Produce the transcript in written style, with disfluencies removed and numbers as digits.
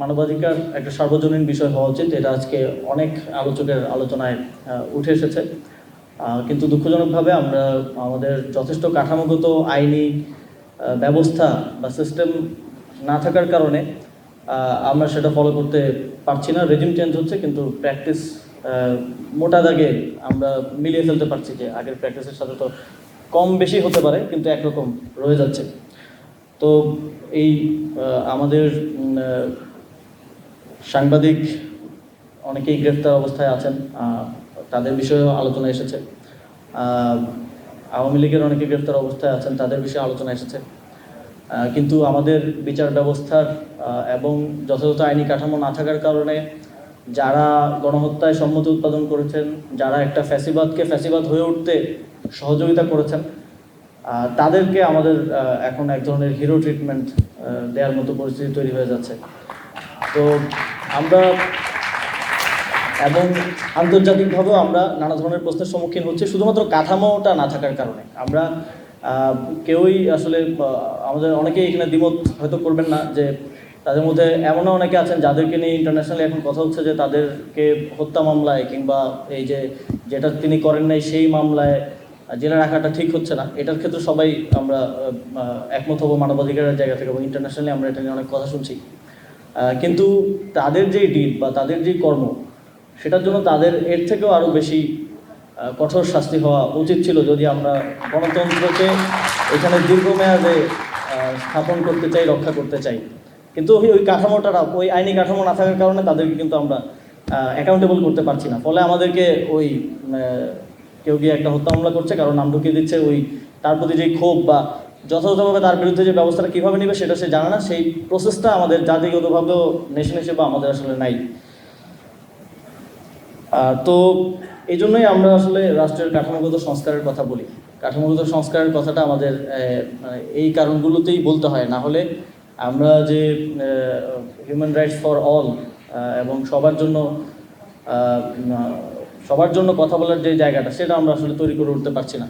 মানবাধিকার একটা সার্বজনীন বিষয় হওয়া উচিত, এটা আজকে অনেক আলোচকের আলোচনায় উঠে এসেছে। কিন্তু দুঃখজনকভাবে আমরা আমাদের যথেষ্ট কাঠামোগত আইনি ব্যবস্থা বা সিস্টেম না থাকার কারণে আমরা সেটা ফলো করতে পারছি না। রেজিম চেঞ্জ হচ্ছে কিন্তু প্র্যাকটিস মোটা দাগে আমরা মিলিয়ে ফেলতে পারছি যে আগের প্র্যাকটিসের সাথে তো কম বেশি হতে পারে কিন্তু একরকম রয়ে যাচ্ছে। তো এই আমাদের সাংবাদিক অনেকেই গ্রেফতার অবস্থায় আছেন, তাদের বিষয়েও আলোচনা এসেছে। আওয়ামী লীগের অনেকে গ্রেফতার অবস্থায় আছেন, তাদের বিষয়ে আলোচনা এসেছে। কিন্তু আমাদের বিচার ব্যবস্থার এবং যথাযথ আইনি কাঠামো না থাকার কারণে যারা গণহত্যায় সম্মতি উৎপাদন করেছেন, যারা একটা ফ্যাসিবাদকে ফ্যাসিবাদ হয়ে উঠতে সহযোগিতা করেছেন, তাদেরকে আমাদের এখন এক ধরনের হিরো ট্রিটমেন্ট দেওয়ার মতো পরিস্থিতি তৈরি হয়ে যাচ্ছে। তো আমরা এবং আন্তর্জাতিকভাবেও আমরা নানা ধরনের প্রশ্নের সম্মুখীন হচ্ছি শুধুমাত্র কাঠামোটা না থাকার কারণে। আমরা কেউই আসলে আমাদের অনেকেই এখানে দ্বিমত হয়তো করবেন না যে তাদের মধ্যে এমনও অনেকে আছেন যাদেরকে নিয়ে ইন্টারন্যাশনালি এখন কথা হচ্ছে যে তাদেরকে হত্যা মামলায় কিংবা এই যে যেটা তিনি করেন নাই সেই মামলায় জেলে রাখাটা ঠিক হচ্ছে না। এটার ক্ষেত্রে সবাই আমরা একমত হবো মানবাধিকারের জায়গা থেকে, এবং ইন্টারন্যাশনালি আমরা এটা নিয়ে অনেক কথা শুনছি। কিন্তু তাদের যেই ডিড বা তাদের যেই কর্ম, সেটার জন্য তাদের এর থেকেও আরও বেশি কঠোর শাস্তি হওয়া উচিত ছিল যদি আমরা গণতন্ত্রকে এখানে দীর্ঘমেয়াদে স্থাপন করতে চাই, রক্ষা করতে চাই। কিন্তু ওই কাঠামোটা, ওই আইনি কাঠামো না থাকার কারণে তাদেরকে কিন্তু আমরা অ্যাকাউন্টেবল করতে পারছি না। ফলে আমাদেরকে ওই কেউ গিয়ে একটা হত্যা মামলা করছে, কারণ নাম ঢুকিয়ে দিচ্ছে, ওই তার প্রতি যে ক্ষোভ বা যথাযথভাবে তার বিরুদ্ধে যে ব্যবস্থাটা কীভাবে নেবে সেটা সে জানে না। সেই প্রসেসটা আমাদের জাতিগতভাবেও নেশন হিসেবে আমাদের আসলে নাই। তো এই জন্যই আমরা আসলে রাষ্ট্রের কাঠামোগত সংস্কারের কথা বলি। কাঠামোগত সংস্কারের কথাটা আমাদের এই কারণগুলোতেই বলতে হয়, না হলে আমরা যে হিউম্যান রাইটস ফর অল এবং সবার জন্য কথা বলার যে জায়গাটা, সেটা আমরা আসলে তৈরি করে উঠতে পারছি না।